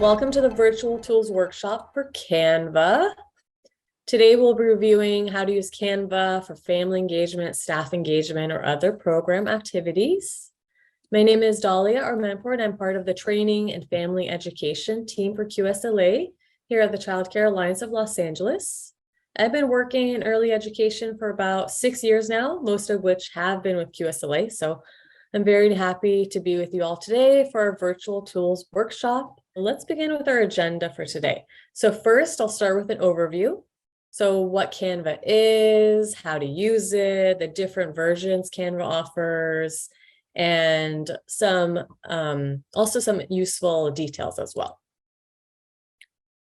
Welcome to the Virtual Tools Workshop for Canva. Today we'll be reviewing how to use Canva for family engagement, staff engagement, or other program activities. My name is Dahlia Armanport, and I'm part of the Training and Family Education team for QSLA here at the Child Care Alliance of Los Angeles. I've been working in early education for about 6 years now, most of which have been with QSLA. So I'm very happy to be with you all today for our Virtual Tools Workshop. Let's begin with our agenda for today. So first, I'll start with an overview. So what Canva is, how to use it, the different versions Canva offers, and also some useful details as well.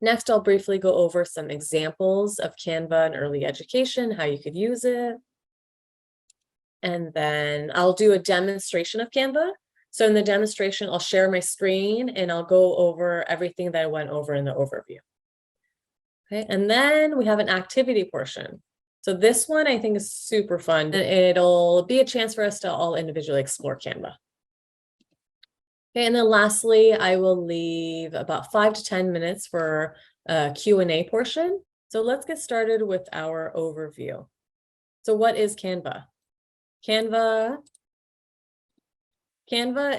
Next, I'll briefly go over some examples of Canva in early education, how you could use it. And then I'll do a demonstration of Canva. So in the demonstration, I'll share my screen and I'll go over everything that I went over in the overview. Okay, and then we have an activity portion. So this one I think is super fun, and it'll be a chance for us to all individually explore Canva. Okay, and then lastly, I will leave about 5 to 10 minutes for a Q&A portion. So let's get started with our overview. So what is Canva? Canva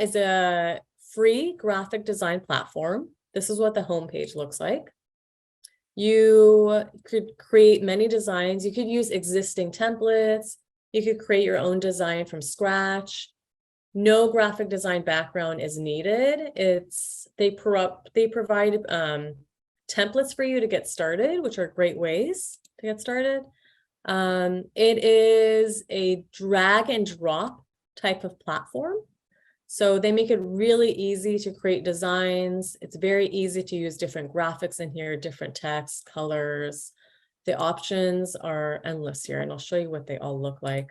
is a free graphic design platform. This is what the homepage looks like. You could create many designs. You could use existing templates. You could create your own design from scratch. No graphic design background is needed. They provide templates for you to get started, which are great ways to get started. It is a drag and drop type of platform. So they make it really easy to create designs. It's very easy to use different graphics in here, different text, colors. The options are endless here, and I'll show you what they all look like.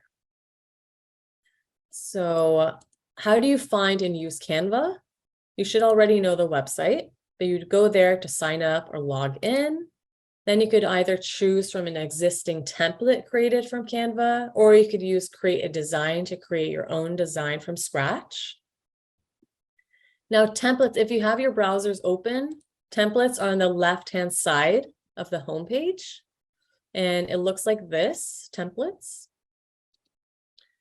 So how do you find and use Canva? You should already know the website, but you'd go there to sign up or log in. Then you could either choose from an existing template created from Canva, or you could use create a design to create your own design from scratch. Now, templates, if you have your browsers open, templates are on the left-hand side of the homepage, and it looks like this, templates.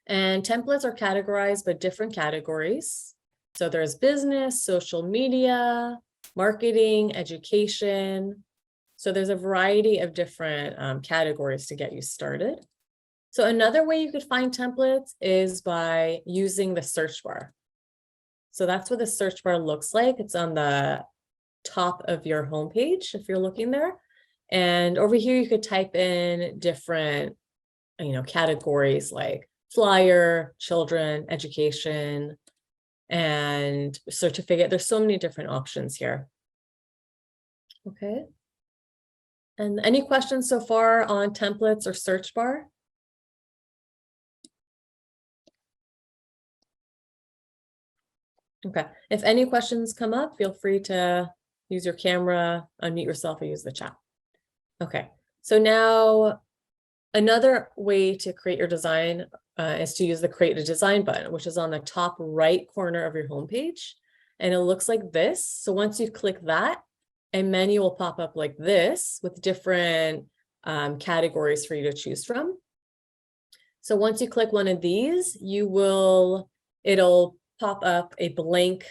And templates are categorized by different categories. So there's business, social media, marketing, education. So there's a variety of different categories to get you started. So another way you could find templates is by using the search bar. So that's what the search bar looks like. It's on the top of your homepage if you're looking there. And over here, you could type in different, categories like flyer, children, education, and certificate. There's so many different options here. Okay. And any questions so far on templates or search bar? Okay, if any questions come up, feel free to use your camera, unmute yourself, or use the chat. Okay, so now another way to create your design is to use the Create a Design button, which is on the top right corner of your homepage. And it looks like this. So once you click that, a menu will pop up like this with different categories for you to choose from. So once you click one of these, it'll pop up a blank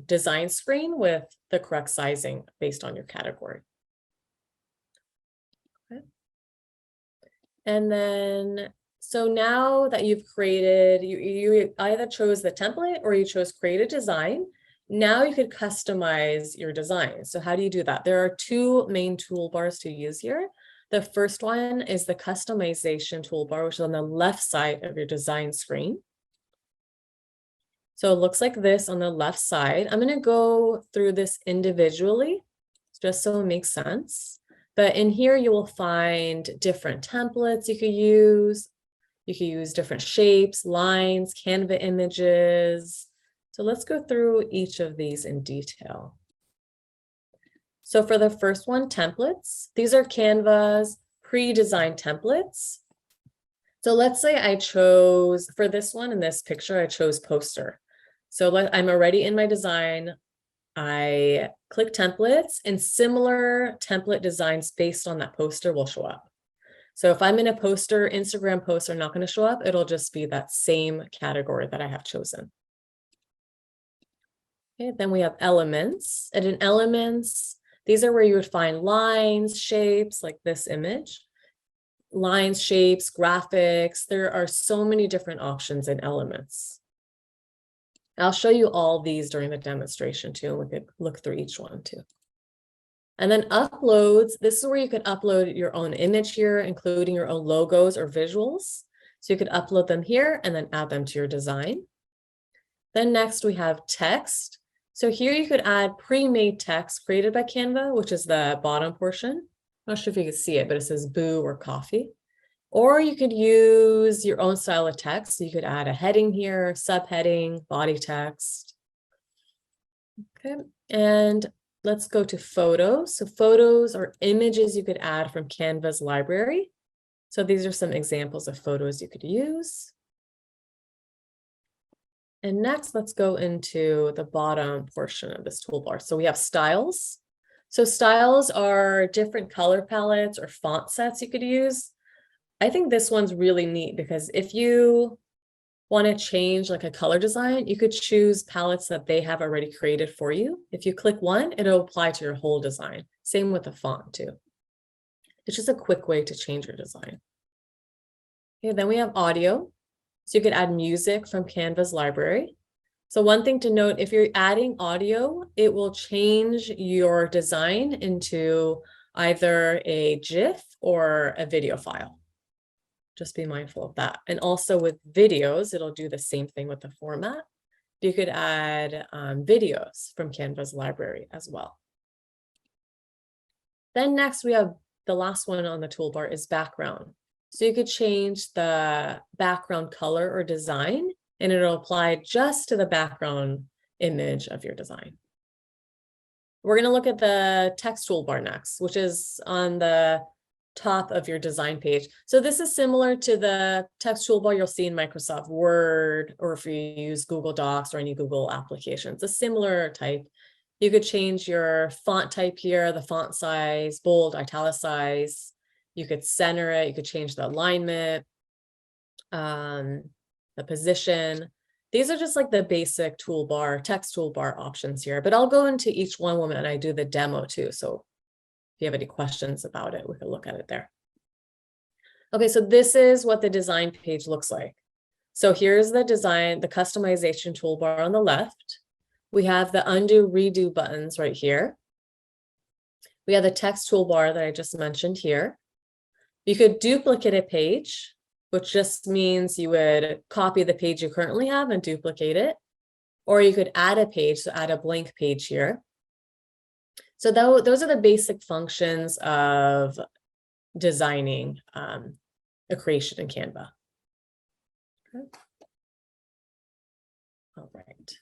design screen with the correct sizing based on your category. Okay. And then, so now that you've created, you either chose the template or you chose Create a Design. Now you could customize your design. So how do you do that? There are two main toolbars to use here. The first one is the customization toolbar, which is on the left side of your design screen. So it looks like this on the left side. I'm going to go through this individually just so it makes sense. But in here, you will find different templates you could use. You could use different shapes, lines, Canva images. So let's go through each of these in detail. So for the first one, templates. These are Canva's pre-designed templates. So let's say I chose, for this one in this picture, I chose poster. So I'm already in my design. I click templates, and similar template designs based on that poster will show up. So if I'm in a poster, Instagram posts are not going to show up. It'll just be that same category that I have chosen. Okay, then we have elements. And in elements, these are where you would find lines, shapes, like this image. Lines, shapes, graphics. There are so many different options in elements. I'll show you all these during the demonstration too, and we could look through each one too. And then uploads, this is where you could upload your own image here, including your own logos or visuals. So you could upload them here and then add them to your design. Then next we have text. So here you could add pre-made text created by Canva, which is the bottom portion. I'm not sure if you can see it, but it says boo or coffee. Or you could use your own style of text. So you could add a heading here, subheading, body text. Okay, and let's go to photos. So photos are images you could add from Canva's library. So these are some examples of photos you could use. And next, let's go into the bottom portion of this toolbar. So we have styles. So styles are different color palettes or font sets you could use. I think this one's really neat because if you want to change like a color design, you could choose palettes that they have already created for you. If you click one, it'll apply to your whole design. Same with the font too. It's just a quick way to change your design. Okay, then we have audio. So you could add music from Canva's library. So one thing to note, if you're adding audio, it will change your design into either a GIF or a video file. Just be mindful of that. And also with videos, it'll do the same thing with the format. You could add videos from Canva's library as well. Then next we have the last one on the toolbar is background. So you could change the background color or design, and it'll apply just to the background image of your design. We're going to look at the text toolbar next, which is on the top of your design page. So this is similar to the text toolbar you'll see in Microsoft Word, or if you use Google Docs or any Google applications, a similar type. You could change your font type here, the font size, bold, italicize. You could center it, you could change the alignment, the position. These are just like the basic toolbar, text toolbar options here, but I'll go into each one when I do the demo too. So if you have any questions about it, we can look at it there. Okay, so this is what the design page looks like. So here's the design, the customization toolbar on the left. We have the undo, redo buttons right here. We have the text toolbar that I just mentioned here. You could duplicate a page, which just means you would copy the page you currently have and duplicate it. Or you could add a page, so add a blank page here. So those are the basic functions of designing a creation in Canva. Okay. All right.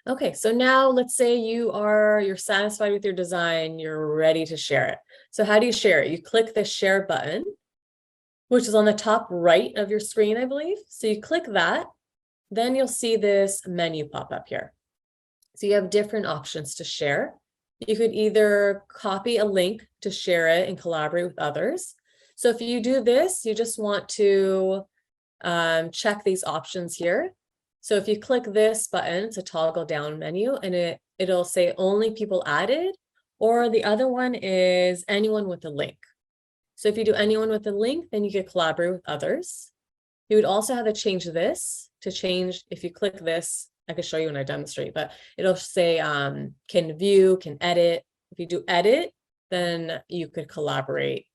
Okay, so now let's say you're satisfied with your design, you're ready to share it. So how do you share it? You click the share button, which is on the top right of your screen, I believe. So you click that, then you'll see this menu pop up here. So you have different options to share. You could either copy a link to share it and collaborate with others. So if you do this, you just want to check these options here. So if you click this button, it's a toggle down menu, and it'll say only people added, or the other one is anyone with a link. So if you do anyone with a link, then you can collaborate with others. You would also have to change this to change, if you click this, I could show you when I demonstrate, but it'll say can view, can edit. If you do edit, then you could collaborate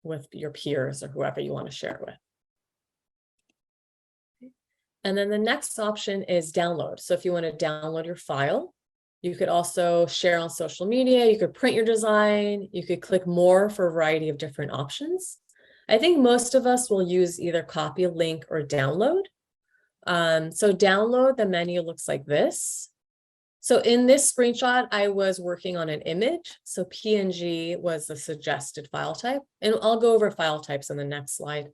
with your peers or whoever you want to share it with. And then the next option is download. So if you want to download your file, you could also share on social media, you could print your design, you could click more for a variety of different options. I think most of us will use either copy a link or download. So download, the menu looks like this. So in this screenshot, I was working on an image. So PNG was the suggested file type, and I'll go over file types in the next slide.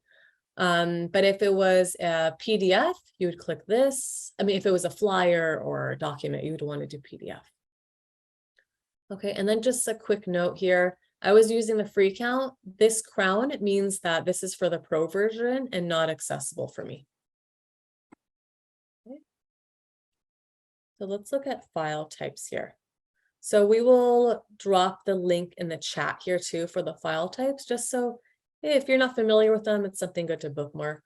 But if it was a PDF, you would click this. I mean, if it was a flyer or a document, you would want to do PDF. Okay, and then just a quick note here. I was using the free account. This crown means that this is for the pro version and not accessible for me. Okay. So let's look at file types here. So we will drop the link in the chat here too for the file types, just so if you're not familiar with them, it's something good to bookmark.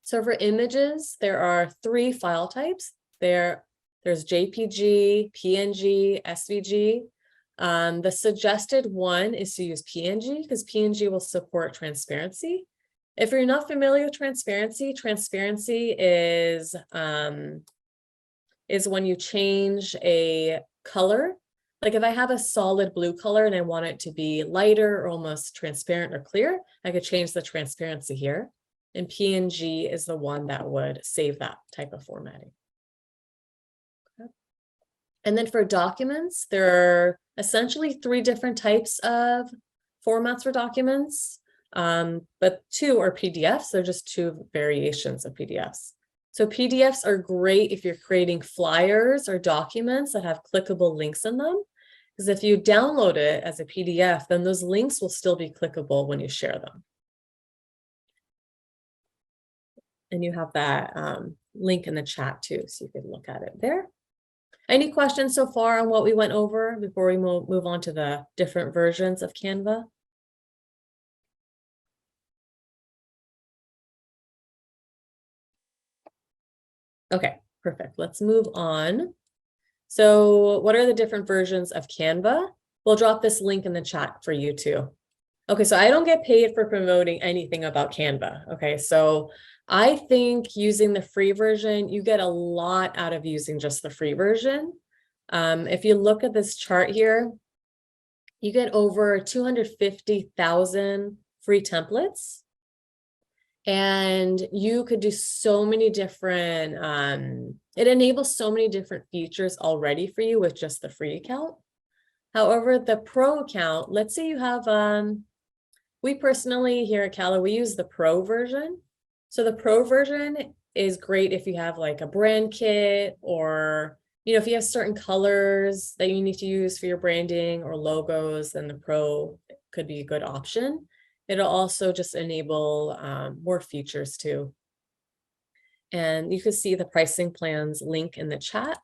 So for images, there are 3 file types. There's JPG, PNG, SVG. The suggested one is to use PNG because PNG will support transparency. If you're not familiar with transparency, transparency is when you change a color. Like if I have a solid blue color and I want it to be lighter or almost transparent or clear, I could change the transparency here. And PNG is the one that would save that type of formatting. Okay. And then for documents, there are essentially 3 different types of formats for documents, but 2 are PDFs. They're just 2 variations of PDFs. So PDFs are great if you're creating flyers or documents that have clickable links in them, because if you download it as a PDF, then those links will still be clickable when you share them. And you have that link in the chat too, so you can look at it there. Any questions so far on what we went over before we move on to the different versions of Canva? Okay, perfect. Let's move on. So what are the different versions of Canva? We'll drop this link in the chat for you too. Okay, so I don't get paid for promoting anything about Canva. Okay, so I think using the free version, you get a lot out of using just the free version. If you look at this chart here, you get over 250,000 free templates. And you could do so many different, it enables so many different features already for you with just the free account. However, the pro account, let's say you have, we personally here at Cala, we use the pro version. So the pro version is great if you have like a brand kit or, if you have certain colors that you need to use for your branding or logos, then the pro could be a good option. It'll also just enable more features too. And you can see the pricing plans link in the chat.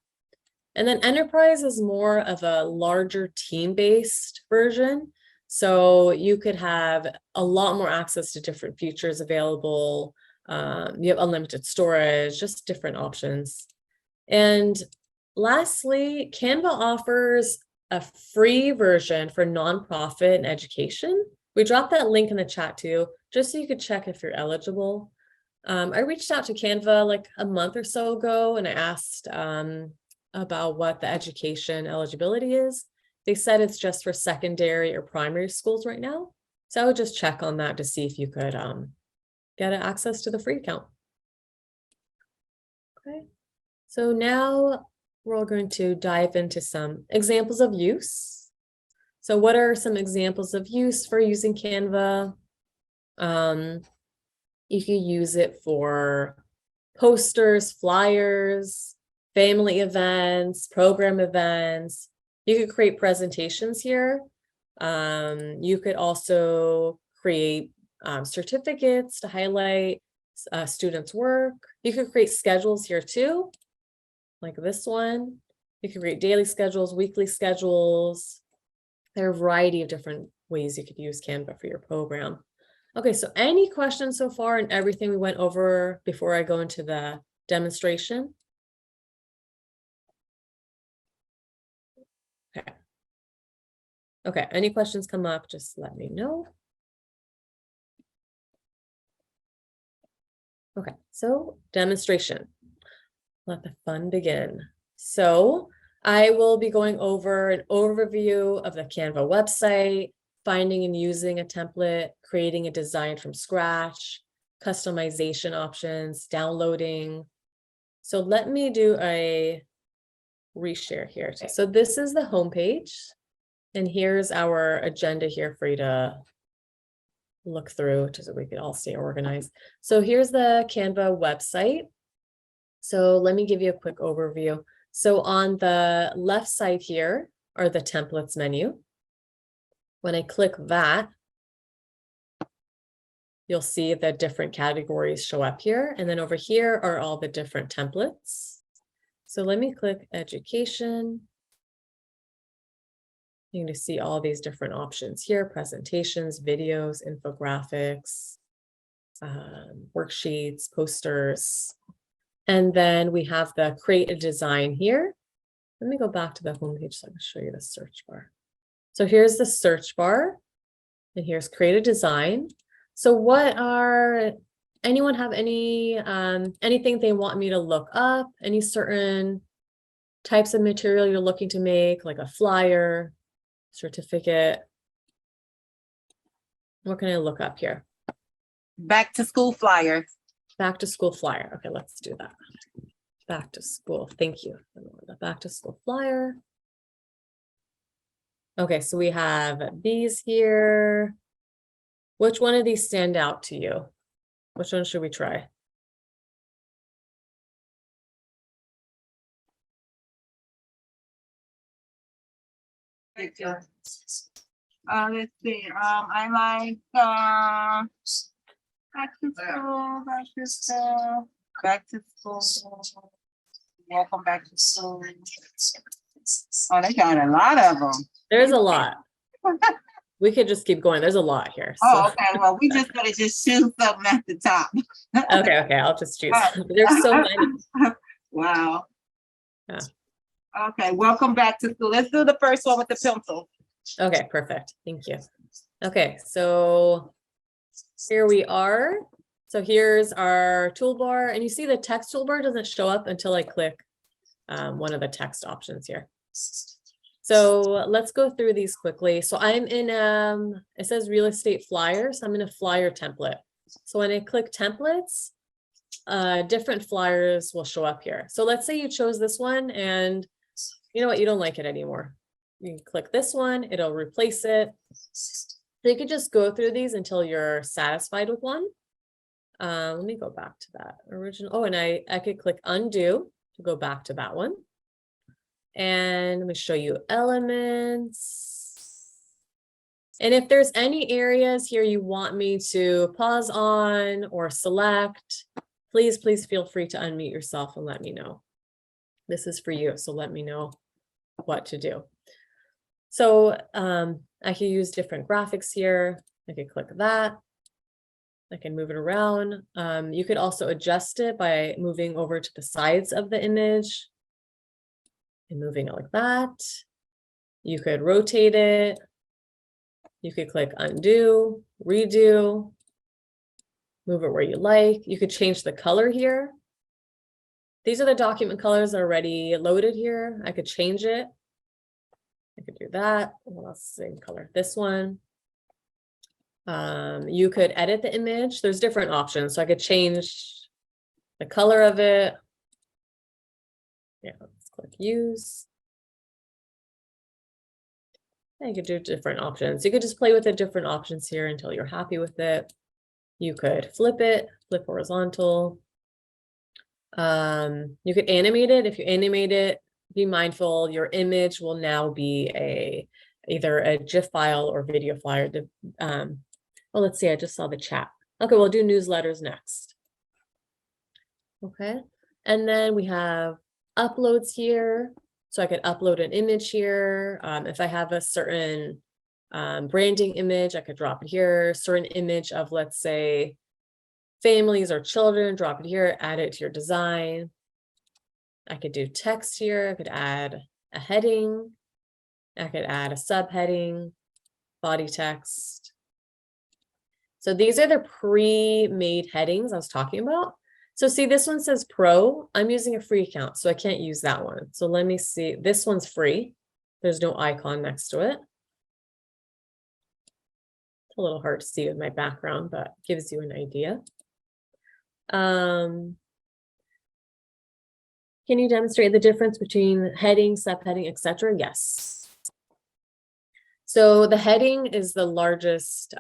And then Enterprise is more of a larger team-based version. So you could have a lot more access to different features available. You have unlimited storage, just different options. And lastly, Canva offers a free version for nonprofit and education. We dropped that link in the chat too, just so you could check if you're eligible. I reached out to Canva like a month or so ago and I asked about what the education eligibility is. They said it's just for secondary or primary schools right now. So I would just check on that to see if you could get access to the free account. Okay, so now we're all going to dive into some examples of use. So what are some examples of use for using Canva? You can use it for posters, flyers, family events, program events. You could create presentations here. You could also create certificates to highlight students' work. You could create schedules here too, like this one. You can create daily schedules, weekly schedules. There are a variety of different ways you could use Canva for your program. Okay, so any questions so far on everything we went over before I go into the demonstration? Okay. Okay, any questions come up, just let me know. Okay, so demonstration. Let the fun begin. So I will be going over an overview of the Canva website, finding and using a template, creating a design from scratch, customization options, downloading. So let me do a reshare here. So this is the homepage, and here's our agenda here for you to look through so we can all stay organized. So here's the Canva website. So let me give you a quick overview. So on the left side here, are the templates menu. When I click that, you'll see the different categories show up here. And then over here are all the different templates. So let me click education. You can see all these different options here: presentations, videos, infographics, worksheets, posters. And then we have the create a design here. Let me go back to the home page so I can show you the search bar. So here's the search bar, and here's create a design. So anyone have anything they want me to look up? Any certain types of material you're looking to make, like a flyer, certificate? What can I look up here? Back to school flyers. Back to school flyer. Okay, let's do that. Back to school. Thank you. The back to school flyer. Okay, so we have these here. Which one of these stand out to you? Which one should we try? Let's see. I like back to school. Welcome back to school. Oh, they got a lot of them. There's a lot. We could just keep going. There's a lot here. So. Oh, okay. Well, we just gotta just choose something at the top. Okay, I'll just choose. There's so many. Wow. Yeah. Okay, welcome back to school. Let's do the first one with the pencil. Okay, perfect. Thank you. Okay, so here we are. So here's our toolbar, and you see the text toolbar doesn't show up until I click one of the text options here. So let's go through these quickly. So I'm in, it says real estate flyer. So I'm in a flyer template. So when I click templates, different flyers will show up here. So let's say you chose this one and you know what, you don't like it anymore. You can click this one, it'll replace it. So you could just go through these until you're satisfied with one. Let me go back to that original. Oh, and I could click undo to go back to that one. And let me show you elements. And if there's any areas here you want me to pause on or select, please feel free to unmute yourself and let me know. This is for you, so let me know what to do. So I can use different graphics here. I could click that. I can move it around. You could also adjust it by moving over to the sides of the image and moving it like that. You could rotate it. You could click undo, redo, move it where you like. You could change the color here. These are the document colors already loaded here. I could change it. I could do that. What else? Same color. This one. You could edit the image. There's different options. So I could change the color of it. Yeah, let's click use. And you could do different options. You could just play with the different options here until you're happy with it. You could flip it, flip horizontal. You could animate it. If you animate it, be mindful your image will now be either a GIF file or video flyer. Well, let's see, I just saw the chat. Okay, we'll do newsletters next. Okay, and then we have uploads here. So I could upload an image here. If I have a certain branding image, I could drop it here. Certain image of, let's say, families or children, drop it here, add it to your design. I could do text here. I could add a heading. I could add a subheading, body text. So these are the pre-made headings I was talking about. So see, this one says pro. I'm using a free account, so I can't use that one. So let me see. This one's free. There's no icon next to it. It's a little hard to see with my background, but gives you an idea. Can you demonstrate the difference between heading, subheading, etc.? Yes. So the heading is the largest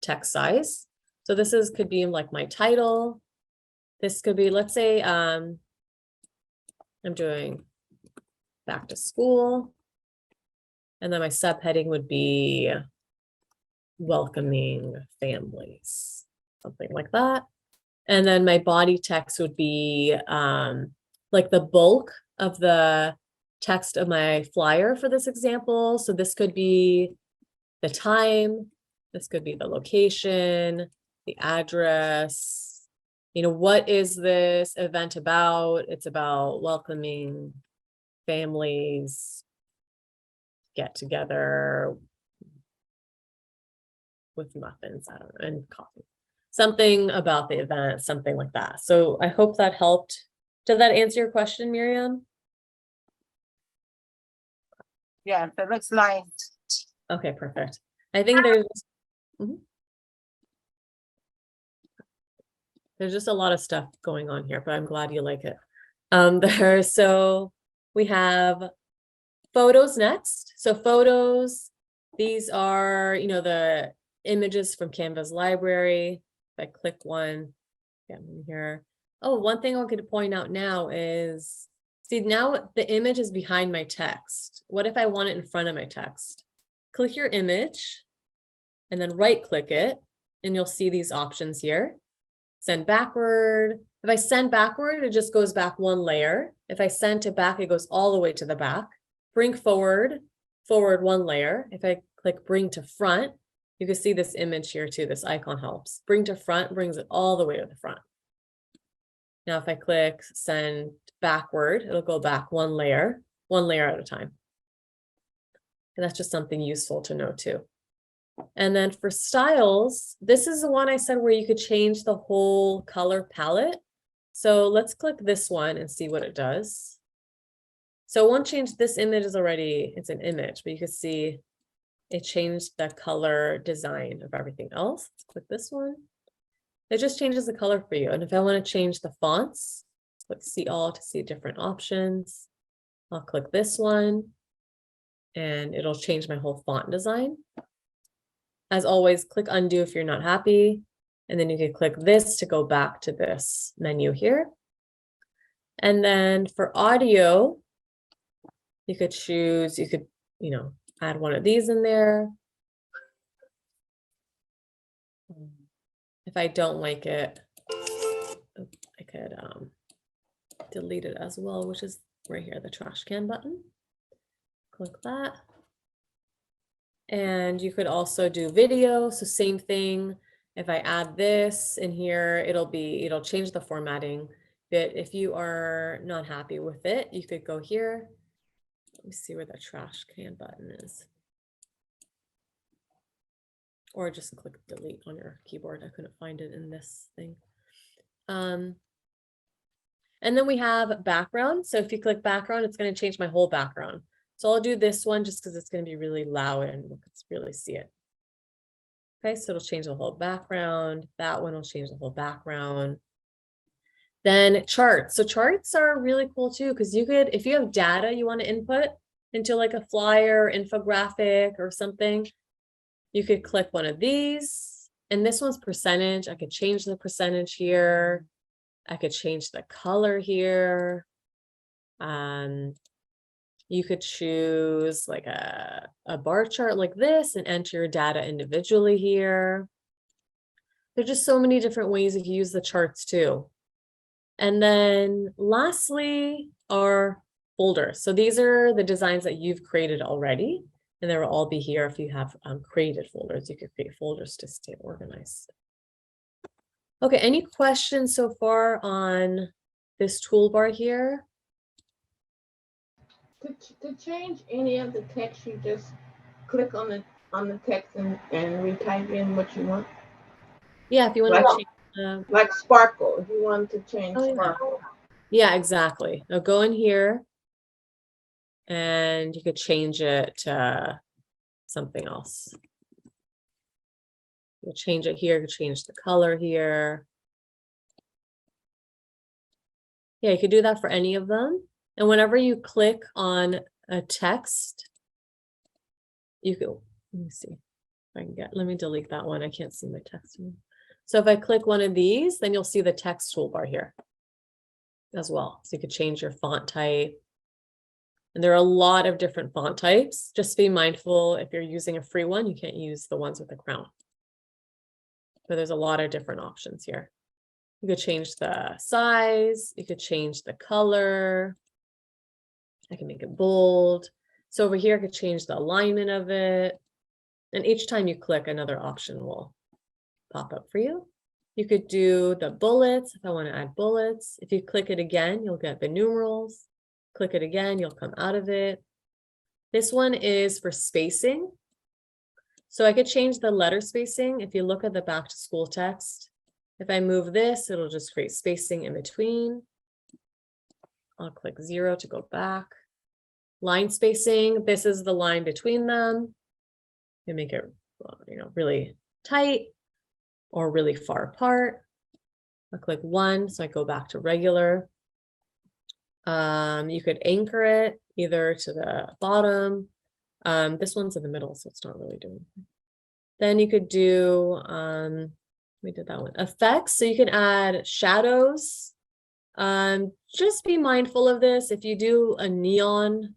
text size. So this could be like my title. This could be, let's say, I'm doing back to school. And then my subheading would be welcoming families, something like that. And then my body text would be like the bulk of the text of my flyer for this example. So this could be the time, this could be the location, the address. You know, what is this event about? It's about welcoming families get together with muffins, I don't know, and coffee. Something about the event, something like that. So I hope that helped. Did that answer your question, Miriam? Yeah, the next line. Okay, perfect. I think there's just a lot of stuff going on here, but I'm glad you like it. So we have photos next. So photos, these are, you know, the images from Canva's library. If I click one, yeah, here. Oh, one thing I wanted to point out now is, see, now the image is behind my text. What if I want it in front of my text? Click your image and then right click it, and you'll see these options here. Send backward. If I send backward, it just goes back one layer. If I send it back, it goes all the way to the back. Bring forward one layer. If I click bring to front, you can see this image here too. This icon helps. Bring to front brings it all the way to the front. Now, if I click send backward, it'll go back one layer at a time. And that's just something useful to know too. And then for styles, this is the one I said where you could change the whole color palette. So let's click this one and see what it does. So it won't change, this image is already, it's an image, but you can see it changed the color design of everything else. Let's click this one. It just changes the color for you. And if I want to change the fonts, click see all to see different options. I'll click this one and it'll change my whole font design. As always, click undo if you're not happy. And then you can click this to go back to this menu here. And then for audio, you could choose, you could, you know, add one of these in there. If I don't like it, I could delete it as well, which is right here, the trash can button. Click that. And you could also do video. So same thing. If I add this in here, it'll change the formatting. But if you are not happy with it, you could go here. Let me see where the trash can button is. Or just click delete on your keyboard. I couldn't find it in this thing. And then we have background. So if you click background, it's going to change my whole background. So I'll do this one just because it's going to be really loud and we can really see it. Okay, so it'll change the whole background. That one will change the whole background. Then charts. So charts are really cool too, because you could, if you have data you want to input into like a flyer, infographic or something, you could click one of these. And this one's percentage. I could change the percentage here. I could change the color here. You could choose like a bar chart like this and enter your data individually here. There's just so many different ways you can use the charts too. And then lastly are folders. So these are the designs that you've created already, and they will all be here if you have created folders. You could create folders to stay organized. Okay, any questions so far on this toolbar here? To change any of the text, you just click on the text and retype in what you want. Yeah, if you want to change, like sparkle, if you want to change oh, sparkle. Yeah, exactly. Now go in here and you could change it to something else. You'll change it here, you change the color here. Yeah, you could do that for any of them. And whenever you click on a text, you could, let me see if I can let me delete that one. I can't see my text. So if I click one of these, then you'll see the text toolbar here as well. So you could change your font type. And there are a lot of different font types. Just be mindful if you're using a free one, you can't use the ones with the crown. But there's a lot of different options here. You could change the size, you could change the color. I can make it bold. So over here, I could change the alignment of it. And each time you click, another option will pop up for you. You could do the bullets if I want to add bullets. If you click it again, you'll get the numerals. Click it again, you'll come out of it. This one is for spacing. So I could change the letter spacing. If you look at the back to school text, if I move this, it'll just create spacing in between. I'll click 0 to go back. Line spacing, this is the line between them. You make it, really tight or really far apart. I'll click 1, so I go back to regular. You could anchor it either to the bottom. This one's in the middle, so it's not really doing anything. Then you could do, we did that one, effects. So you can add shadows. Just be mindful of this. If you do a neon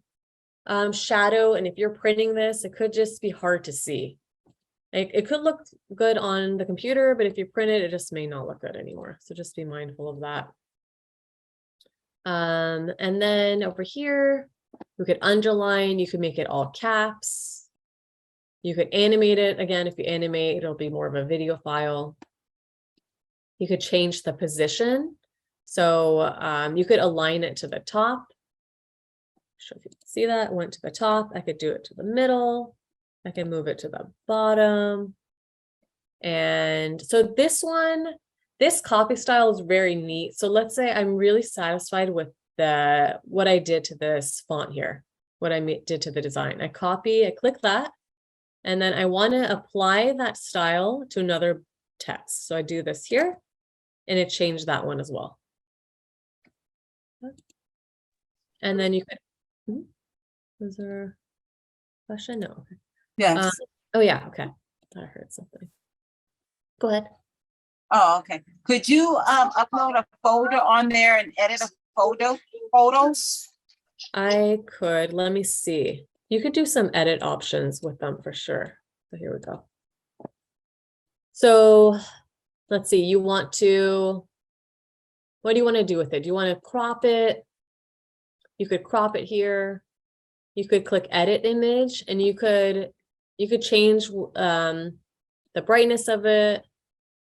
shadow, and if you're printing this, it could just be hard to see. It could look good on the computer, but if you print it, it just may not look good anymore. So just be mindful of that. And then over here, you could underline, you could make it all caps. You could animate it. Again, if you animate, it'll be more of a video file. You could change the position. So you could align it to the top. Sure if you can see that, it went to the top. I could do it to the middle. I can move it to the bottom. And so this copy style is very neat. So let's say I'm really satisfied with what I did to this font here, what I did to the design. I click that, and then I want to apply that style to another text. So I do this here, and it changed that one as well. And then you could, was there a question? No. Okay. Yes. Oh yeah, okay. I heard something. Go ahead. Oh, okay. Could you upload a folder on there and edit a photos? I could. Let me see. You could do some edit options with them for sure. So here we go. So let's see. What do you want to do with it? Do you want to crop it? You could crop it here. You could click edit image, and you could change the brightness of it.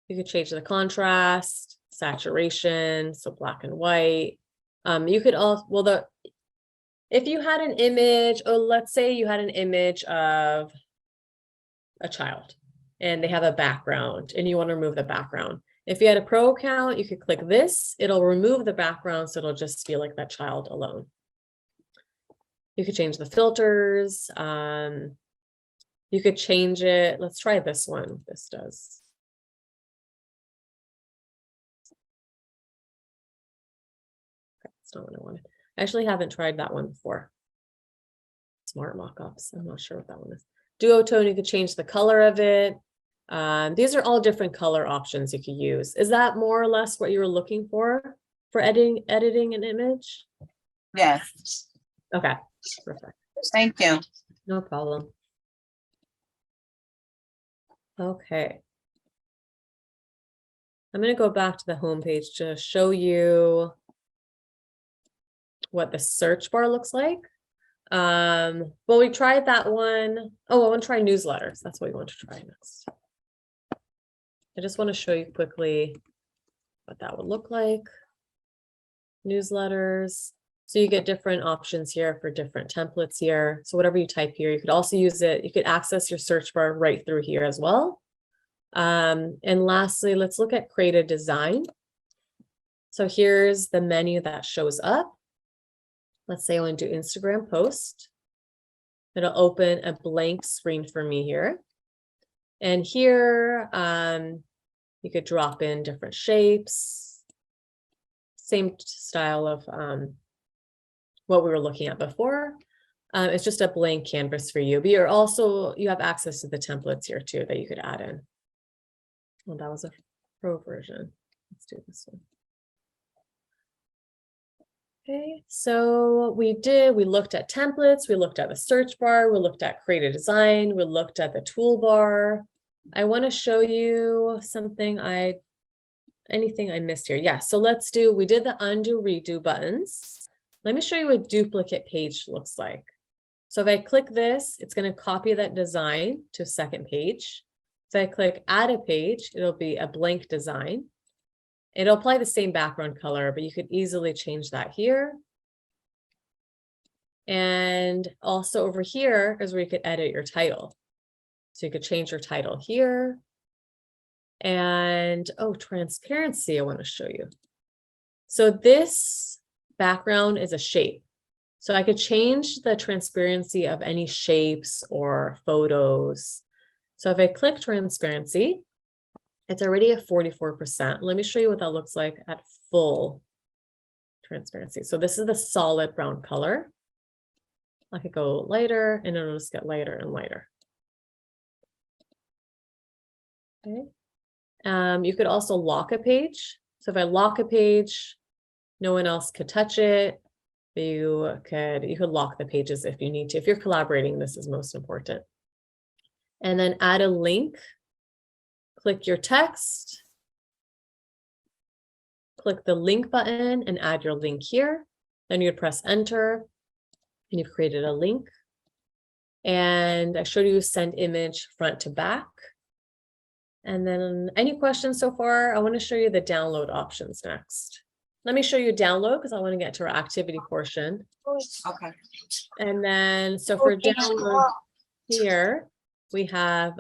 You could change the contrast, saturation, so black and white. You could also, if you had an image, or let's say you had an image of a child and they have a background and you want to remove the background. If you had a pro account, you could click this, it'll remove the background, so it'll just feel like that child alone. You could change the filters. You could change it. Let's try this one. This does. That's not what I wanted. I actually haven't tried that one before. Smart mockups. I'm not sure what that one is. Duotone, you could change the color of it. These are all different color options you could use. Is that more or less what you were looking for editing an image? Yes. Okay, perfect. Thank you. No problem. Okay. I'm going to go back to the home page to show you what the search bar looks like. Well, we tried that one. Oh, I want to try newsletters. That's what we want to try next. I just want to show you quickly what that would look like. Newsletters. So you get different options here for different templates here. So whatever you type here, you could also use it. You could access your search bar right through here as well. And lastly, let's look at create a design. So here's the menu that shows up. Let's say I want to do Instagram post. It'll open a blank screen for me here. And here, you could drop in different shapes. Same style of what we were looking at before. It's just a blank canvas for you, but you have access to the templates here too that you could add in. Well, that was a pro version. Let's do this one. Okay, so we looked at templates, we looked at the search bar, we looked at create a design, we looked at the toolbar. I want to show you something anything I missed here. Yeah, so we did the undo redo buttons. Let me show you what duplicate page looks like. So if I click this, it's going to copy that design to a second page. If I click add a page, it'll be a blank design. It'll apply the same background color, but you could easily change that here. And also over here is where you could edit your title. So you could change your title here. And transparency, I want to show you. So this background is a shape. So I could change the transparency of any shapes or photos. So if I click transparency, it's already at 44%. Let me show you what that looks like at full transparency. So this is the solid brown color. I could go lighter and it'll just get lighter and lighter. Okay. You could also lock a page. So if I lock a page, no one else could touch it. You could lock the pages if you need to. If you're collaborating, this is most important. And then add a link. Click your text. Click the link button and add your link here. Then you'd press enter and you've created a link. And I showed you send image front to back. And then any questions so far? I want to show you the download options next. Let me show you download because I want to get to our activity portion. Okay. And then, so for download here, we have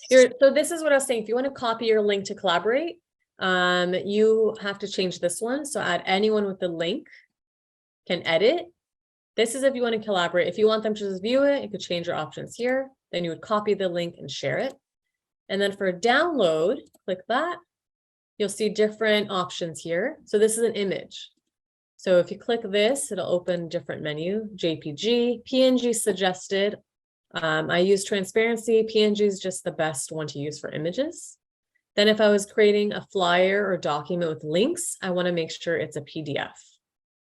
here. So this is what I was saying. If you want to copy your link to collaborate, you have to change this one. So add anyone with the link can edit. This is if you want to collaborate. If you want them to just view it, you could change your options here. Then you would copy the link and share it. And then for download, click that. You'll see different options here. So this is an image. So if you click this, it'll open different menu, JPG, PNG suggested. I use transparency. PNG is just the best one to use for images. Then if I was creating a flyer or document with links, I want to make sure it's a PDF.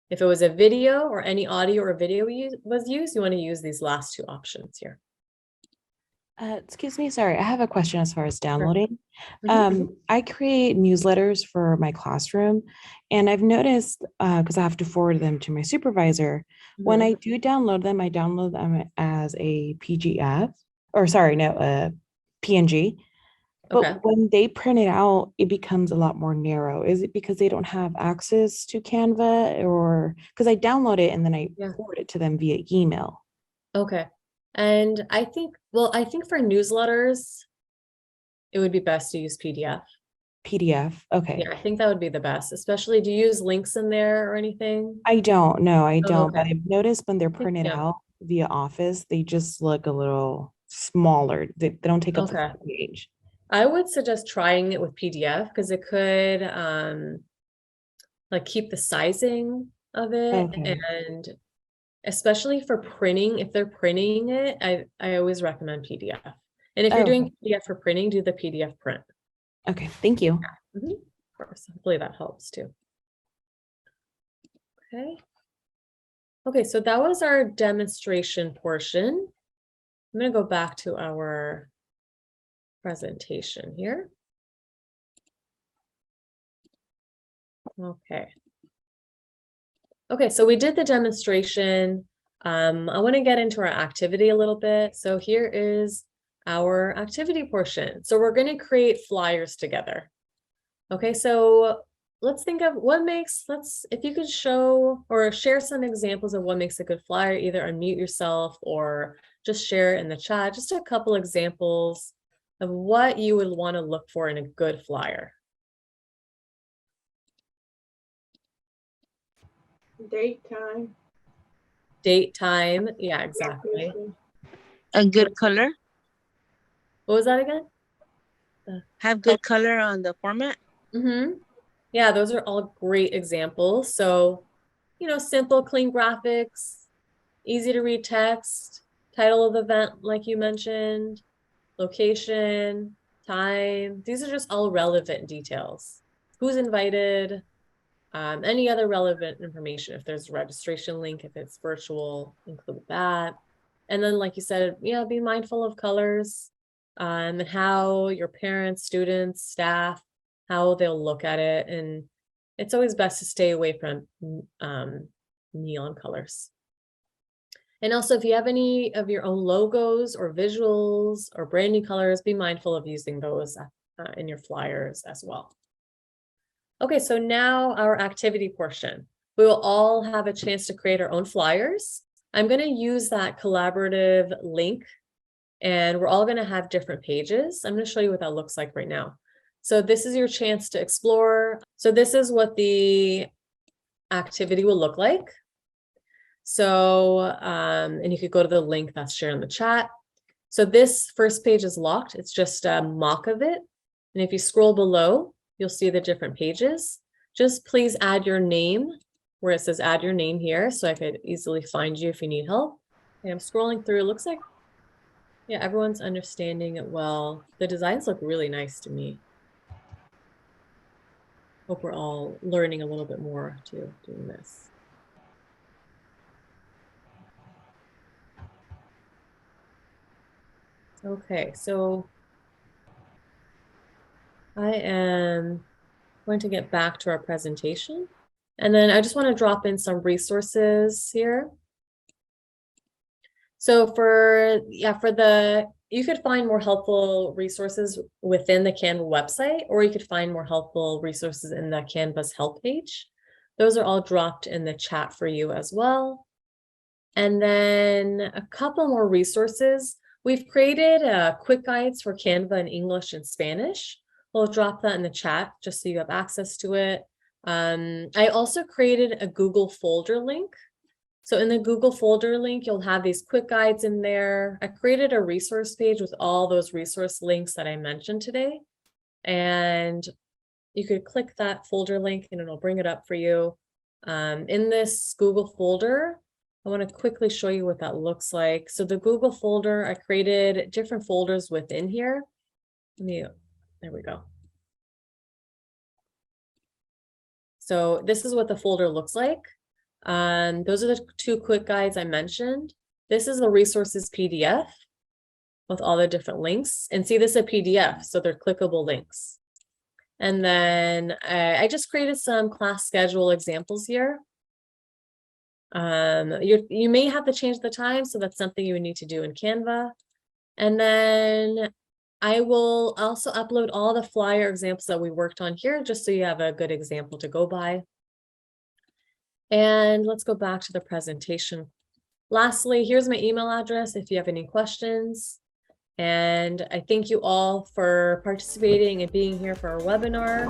If it was a video or any audio or video was used, you want to use these last two options here. Excuse me, sorry, I have a question as far as downloading. Mhm. I create newsletters for my classroom, and I've noticed, because I have to forward them to my supervisor, when Mhm. I do download them, I download them as a PGF, or sorry, no, PNG. But Okay. when they print it out, it becomes a lot more narrow. Is it because they don't have access to Canva, or because I download it and then I Yeah. forward it to them via email? Okay. And I think for newsletters, it would be best to use PDF. PDF, okay. Yeah, I think that would be the best, especially, do you use links in there or anything? I don't, no, I Oh, don't, but okay. I've noticed when they're printed Yeah. out via Office, they just look a little smaller. They don't take up the Okay. full page. I would suggest trying it with PDF because it could like keep the sizing of it, Okay. and especially for printing, if they're printing it, I always recommend PDF. And if you're doing Okay. PDF for printing, do the PDF print. Okay, thank you. Of course, hopefully that helps too. Okay. Okay, so that was our demonstration portion. I'm going to go back to our presentation here. Okay. Okay, so we did the demonstration. I want to get into our activity a little bit. So here is our activity portion. So we're going to create flyers together. Okay, so let's think of if you could show or share some examples of what makes a good flyer, either unmute yourself or just share it in the chat, just a couple examples of what you would want to look for in a good flyer. Date, time. Date, time, yeah, exactly. A good color. What was that again? Have good color on the format. Mm-hmm. Yeah, those are all great examples. So, simple, clean graphics, easy to read text, title of the event, like you mentioned, location, time. These are just all relevant details. Who's invited? any other relevant information. If there's a registration link, if it's virtual, include that. And then, like you said, yeah, be mindful of colors, and how your parents, students, staff, how they'll look at it. And it's always best to stay away from neon colors. And also, if you have any of your own logos or visuals or branding colors, be mindful of using those in your flyers as well. Okay, so now our activity portion. We will all have a chance to create our own flyers. I'm going to use that collaborative link, and we're all going to have different pages. I'm going to show you what that looks like right now. So this is your chance to explore. So this is what the activity will look like. So, and you could go to the link that's shared in the chat. So this first page is locked. It's just a mock of it. And if you scroll below, you'll see the different pages. Just please add your name where it says add your name here, so I could easily find you if you need help. And I'm scrolling through, it looks like, yeah, everyone's understanding it well. The designs look really nice to me. Hope we're all learning a little bit more too, doing this. Okay, so I am going to get back to our presentation. And then I just want to drop in some resources here. So you could find more helpful resources within the Canva website, or you could find more helpful resources in the Canva's help page. Those are all dropped in the chat for you as well. And then a couple more resources. We've created quick guides for Canva in English and Spanish. We'll drop that in the chat just so you have access to it. I also created a Google folder link. So in the Google folder link, you'll have these quick guides in there. I created a resource page with all those resource links that I mentioned today. And you could click that folder link and it'll bring it up for you. In this Google folder, I want to quickly show you what that looks like. So the Google folder, I created different folders within here. There we go. So this is what the folder looks like. Those are the two quick guides I mentioned. This is the resources PDF with all the different links. And see, this is a PDF, so they're clickable links. And then I just created some class schedule examples here. You may have to change the time, so that's something you would need to do in Canva. And then I will also upload all the flyer examples that we worked on here, just so you have a good example to go by. And let's go back to the presentation. Lastly, here's my email address if you have any questions. And I thank you all for participating and being here for our webinar.